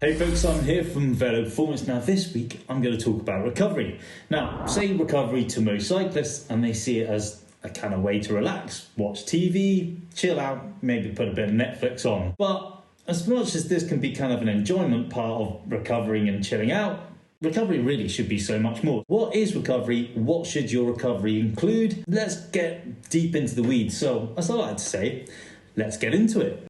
Hey folks, I'm here from Velo Performance. Now this week I'm going to talk about recovery. Now, say recovery to most cyclists and they see it as a kind of way to relax, watch TV, chill out, maybe put a bit of Netflix on. But as much as this can be kind of an enjoyment part of recovering and chilling out, recovery really should be so much more. What is recovery? What should your recovery include? Let's get deep into the weeds. So, as I like to say, let's get into it.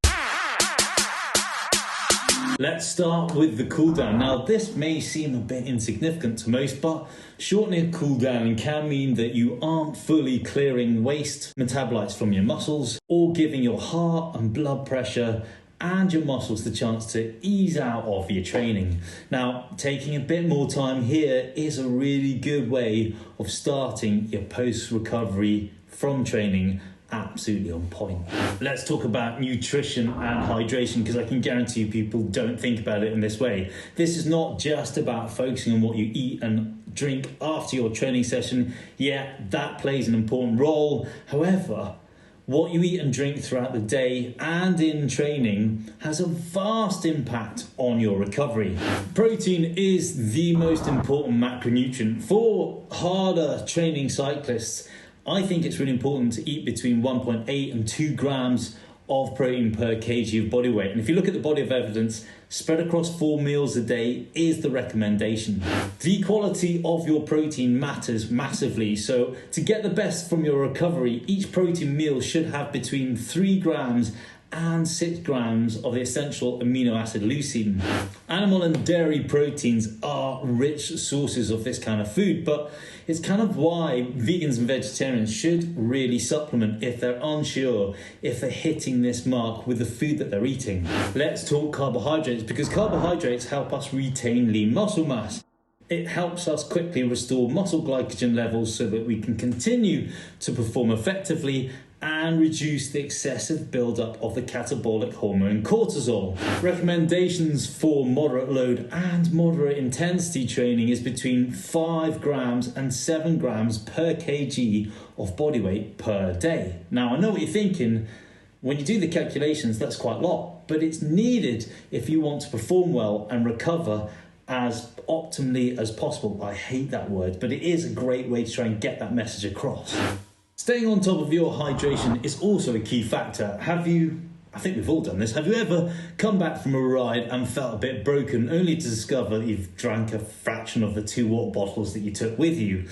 Let's start with the cooldown. Now, this may seem a bit insignificant to most, but shortening a cooldown can mean that you aren't fully clearing waste metabolites from your muscles or giving your heart and blood pressure and your muscles the chance to ease out of your training. Now, taking a bit more time here is a really good way of starting your post-recovery from training absolutely on point. Let's talk about nutrition and hydration, because I can guarantee people don't think about it in this way. This is not just about focusing on what you eat and drink after your training session. Yeah, that plays an important role. However, what you eat and drink throughout the day and in training has a vast impact on your recovery. Protein is the most important macronutrient. For harder training cyclists, I think it's really important to eat between 1.8 and 2 grams of protein per kg of body weight. And if you look at the body of evidence, spread across 4 meals a day is the recommendation. The quality of your protein matters massively. So to get the best from your recovery, each protein meal should have between 3 grams and 6 grams of the essential amino acid leucine. Animal and dairy proteins are rich sources of this kind of food, but it's kind of why vegans and vegetarians should really supplement if they're unsure if they're hitting this mark with the food that they're eating. Let's talk carbohydrates, because carbohydrates help us retain lean muscle mass. It helps us quickly restore muscle glycogen levels so that we can continue to perform effectively and reduce the excessive buildup of the catabolic hormone cortisol. Recommendations for moderate load and moderate intensity training is between 5 grams and 7 grams per kg of body weight per day. Now, I know what you're thinking. When you do the calculations, that's quite a lot, but it's needed if you want to perform well and recover as optimally as possible. I hate that word, but it is a great way to try and get that message across. Staying on top of your hydration is also a key factor. I think we've all done this, have you ever come back from a ride and felt a bit broken only to discover that you've drank a fraction of the 2 water bottles that you took with you?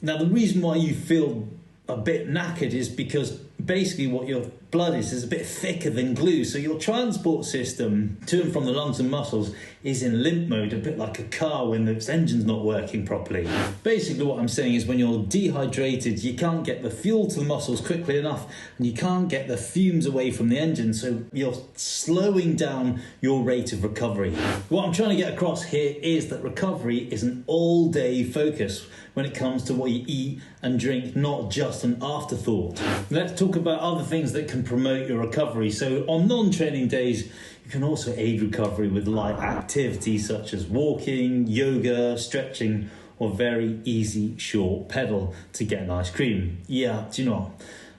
Now, the reason why you feel a bit knackered is because basically what your blood is a bit thicker than glue, so your transport system to and from the lungs and muscles is in limp mode, a bit like a car when its engine's not working properly. Basically what I'm saying is when you're dehydrated, you can't get the fuel to the muscles quickly enough and you can't get the fumes away from the engine, so you're slowing down your rate of recovery. What I'm trying to get across here is that recovery is an all-day focus when it comes to what you eat and drink, not just an afterthought. Let's talk about other things that can promote your recovery. So on non-training days, you can also aid recovery with light activities such as walking, yoga, stretching, or very easy short pedal to get an ice cream. Yeah, do you know what?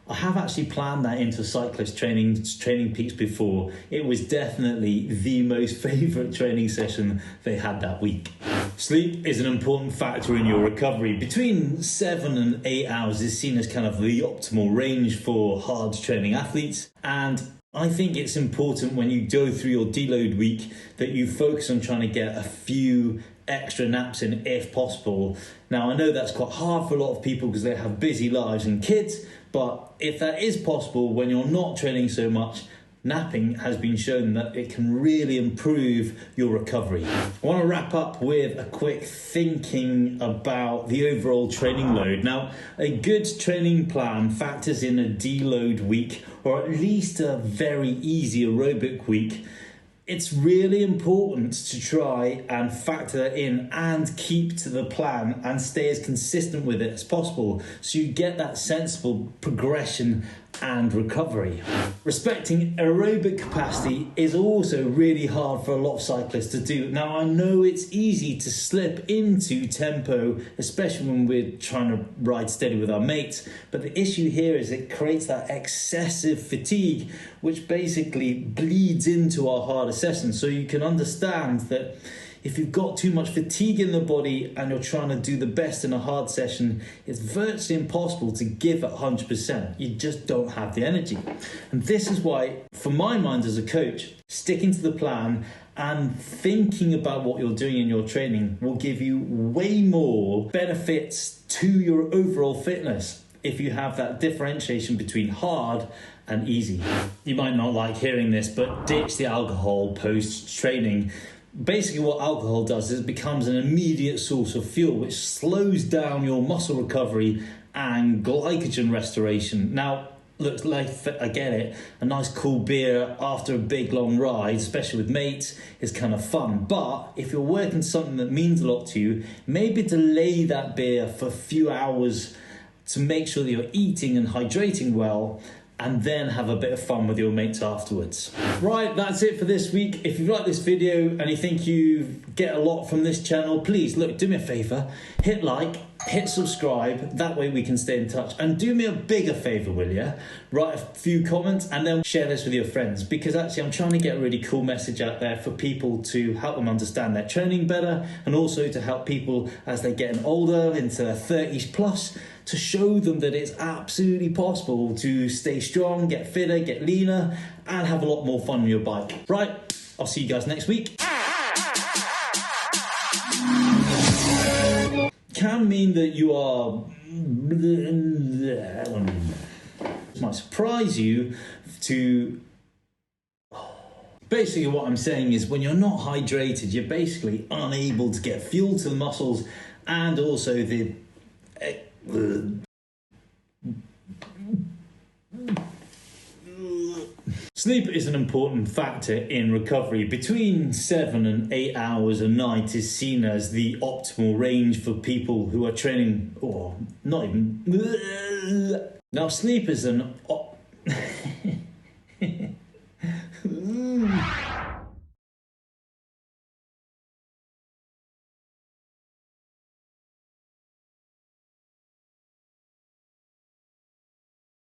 I have actually planned that into cyclist training peaks before. It was definitely the most favourite training session they had that week. Sleep is an important factor in your recovery. Between 7 and 8 hours is seen as kind of the optimal range for hard training athletes. And I think it's important when you go through your deload week that you focus on trying to get a few extra naps in if possible. Now, I know that's quite hard for a lot of people because they have busy lives and kids, but if that is possible when you're not training so much, napping has been shown that it can really improve your recovery. I want to wrap up with a quick thinking about the overall training load. Now, a good training plan factors in a deload week, or at least a very easy aerobic week. It's really important to try and factor that in and keep to the plan and stay as consistent with it as possible so you get that sensible progression and recovery. Respecting aerobic capacity is also really hard for a lot of cyclists to do. Now, I know it's easy to slip into tempo, especially when we're trying to ride steady with our mates, but the issue here is it creates that excessive fatigue, which basically bleeds into our harder sessions. So you can understand that if you've got too much fatigue in the body and you're trying to do the best in a hard session, it's virtually impossible to give at 100%. You just don't have the energy. And this is why, for my mind as a coach, sticking to the plan and thinking about what you're doing in your training will give you way more benefits to your overall fitness if you have that differentiation between hard and easy. You might not like hearing this, but ditch the alcohol post-training. Basically what alcohol does is it becomes an immediate source of fuel, which slows down your muscle recovery and glycogen restoration. Now, looks like, I get it, a nice cool beer after a big long ride, especially with mates, is kind of fun. But if you're working something that means a lot to you, maybe delay that beer for a few hours to make sure that you're eating and hydrating well, and then have a bit of fun with your mates afterwards. Right, that's it for this week. If you like this video and you think you get a lot from this channel, please, look, do me a favor, hit like, hit subscribe, that way we can stay in touch. And do me a bigger favor, will you? Write a few comments and then share this with your friends, because actually I'm trying to get a really cool message out there for people to help them understand their training better, and also to help people as they're getting older, into their 30s plus, to show them that it's absolutely possible to stay strong, get fitter, get leaner, and have a lot more fun on your bike. Right, I'll see you guys next week. Can mean that you are... It might surprise you to... Basically what I'm saying is when you're not hydrated, you're basically unable to get fuel to the muscles, and also the... Sleep is an important factor in recovery. Between 7 and 8 hours a night is seen as the optimal range for people who are training, or not even. Now, sleep is an